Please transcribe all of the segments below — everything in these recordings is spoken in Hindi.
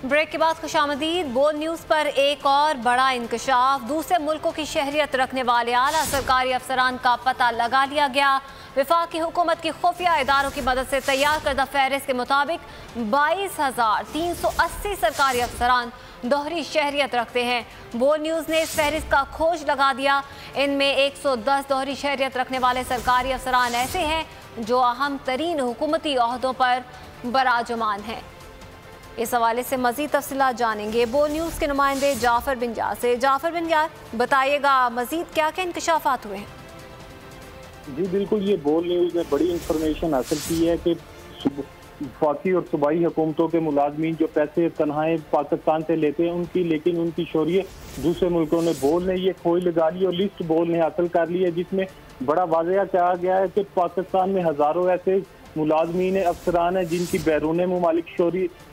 ब्रेक के बाद खुशामदीद। बोल न्यूज़ पर एक और बड़ा इंकशाफ। दूसरे मुल्कों की शहरियत रखने वाले आला सरकारी अफसरान का पता लगा लिया गया। वफाकी हुकूमत की खुफिया इदारों की मदद से तैयार करदा फहरिस्त के मुताबिक 22,380 सरकारी अफसरान दोहरी शहरियत रखते हैं। बोल न्यूज़ ने इस फहरिस्त का खोज लगा दिया। इनमें 110 दोहरी शहरियत रखने वाले सरकारी अफसरान ऐसे हैं जो अहम तरीन हुकूमती ओहदों पर बराजमान हैं। इस हवाले से मज़ीद तफसीलात जानेंगे बोल न्यूज़ के नुमाइंदे जाफ़र बिन यार से। जाफ़र बिन यार, बताइएगा मज़ीद क्या क्या इंकशाफात हुए हैं? जी बिल्कुल, ये बोल न्यूज़ ने बड़ी इंफॉर्मेशन हासिल की है कि वफाकी और सूबाई हुकूमतों के मुलाजमीन जो पैसे तनख्वाहें पाकिस्तान से लेते हैं उनकी, लेकिन उनकी शोरियत दूसरे मुल्कों ने बोल ने ये खोज लगा ली और लिस्ट बोल ने हासिल कर ली है, जिसमें बड़ा वाज़ेह कहा गया है कि पाकिस्तान में हज़ारों ऐसे मुलाजमीन अफसरान है जिनकी बैरून मुमालिक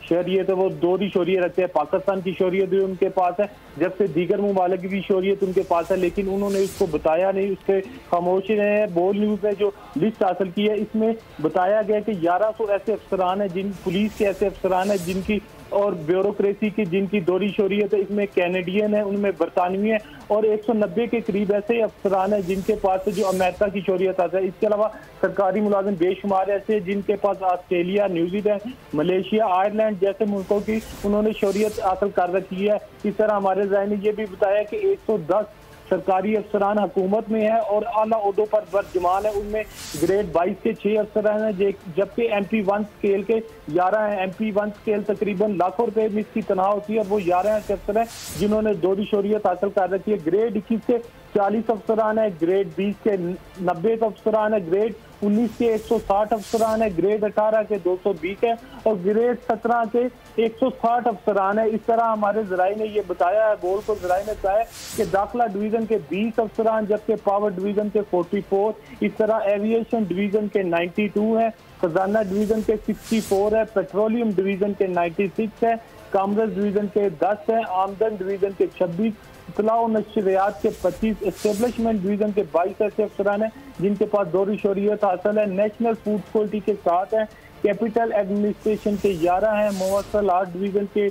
शहरियत है, वो दोहरी शोरियत रखते हैं। पाकिस्तान की शोरियत भी उनके पास है, जबकि दीगर मुमालिक की भी शोरियत उनके पास है, लेकिन उन्होंने इसको बताया नहीं, उससे खामोश रहे हैं। बोल न्यूज़ ने जो लिस्ट हासिल की है इसमें बताया गया कि 1100 ऐसे अफसरान हैं, जिन पुलिस के ऐसे अफसरान हैं जिनकी और ब्यूरोक्रेसी की जिनकी दोहरी शोरियत है। इसमें कैनेडियन है, उनमें बरतानवी है और 190 के करीब ऐसे अफसरान हैं जिनके पास जो अमेरिका की शोरियत आता है। इसके अलावा सरकारी मुलाजिम बेशुमार ऐसे जिनके पास ऑस्ट्रेलिया, न्यूजीलैंड, मलेशिया, आयरलैंड जैसे मुल्कों की उन्होंने शोरियत हासिल कर रखी है। इस तरह हमारे ज़ाहिर ने ये भी बताया कि 110 सरकारी अफसरान हुकूमत में है और आला ओहदों पर बरजमान है। उनमें ग्रेड 22 के 6 अफसरान हैं, जबकि MP1 स्केल के 11 हैं। MP1 स्केल तकरीबन लाखों रुपए में इसकी तनख्वाह होती है, वो 11 अफसर हैं जिन्होंने दोहरी शोरियत हासिल कर रखी है। ग्रेड 21 के 40 अफसरान है, ग्रेड 20 के 90 अफसरान है, ग्रेड 19 के 160 अफसरान है, ग्रेड 18 के 220 है और ग्रेड 17 के 160 अफसरान है। इस तरह हमारे जराये ने ये बताया है, बोल को जराये ने बताया कि दाखिला डिवीजन के 20 अफसरान, जबकि पावर डिवीजन के 44, इस तरह एविएशन डिवीजन के 92 है, खजाना डिवीजन के 64 है, पेट्रोलियम डिवीजन के 96 है, कॉमर्स डिवीजन के 10 है, आमदन डिवीजन के 26, इत्तला और नशरियात के 25, एस्टेब्लिशमेंट डिवीजन के 22 ऐसे अफसरान हैं जिनके पास दोहरी शोरियत हासिल है। नेशनल फूड सिक्योरिटी के 7 हैं, कैपिटल एडमिनिस्ट्रेशन के 11 हैं, मुवक्किल आर्ट डिवीजन के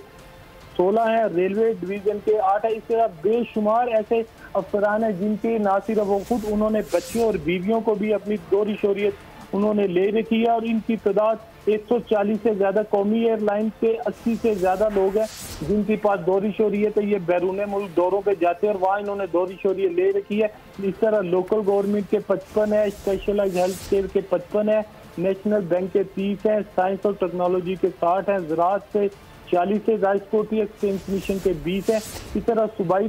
16 हैं, रेलवे डिवीजन के 8 है। इस तरह बेशुमार ऐसे अफसरान हैं जिनके ना सिर्फ वो खुद, उन्होंने बच्चों और बीवियों को भी अपनी दोहरी शोरियत उन्होंने ले रखी है और इनकी तादाद 140 से ज्यादा। कौमी एयरलाइन के 80 से ज्यादा लोग हैं जिनके पास दोहरी शोरियत है। ये बैरून मुल्क दौरों पे जाते हैं और वहाँ इन्होंने दोहरी शोरियत ले रखी है। इस तरह लोकल गवर्नमेंट के 55 है, स्पेशलाइज हेल्थ केयर के 55 है, नेशनल बैंक के 30 है, साइंस और टेक्नोलॉजी के 60 हैं, ज़राअत से 40 है, राइस सिक्योरिटी एक्सचेंज कमीशन के 20 है। इस तरह सूबाई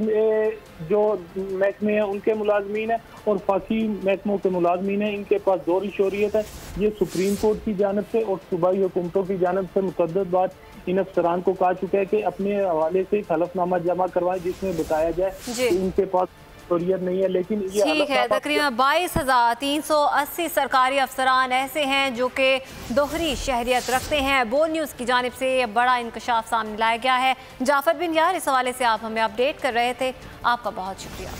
जो महकमे हैं उनके मुलाजमीन हैं और फाकी महकमों के मुलाजमीन हैं, इनके पास दोहरी शोरियत है। ये सुप्रीम कोर्ट की जानिब से और सूबाई हुकूमतों की जानिब से मुतअद्दिद बार इन अफसरान को कहा चुका है कि अपने हवाले से हलफनामा जमा करवाएं जिसमें बताया जाए कि इनके पास शोरियत नहीं है। लेकिन ये ठीक है, तकरीबन 22,380 सरकारी अफसरान ऐसे हैं जो कि दोहरी शहरियत रखते हैं। बोल न्यूज़ की जानिब से ये बड़ा इंकशाफ सामने लाया गया है। जाफ़र बिन यार, इस हवाले से आप हमें अपडेट कर रहे थे, आपका बहुत शुक्रिया।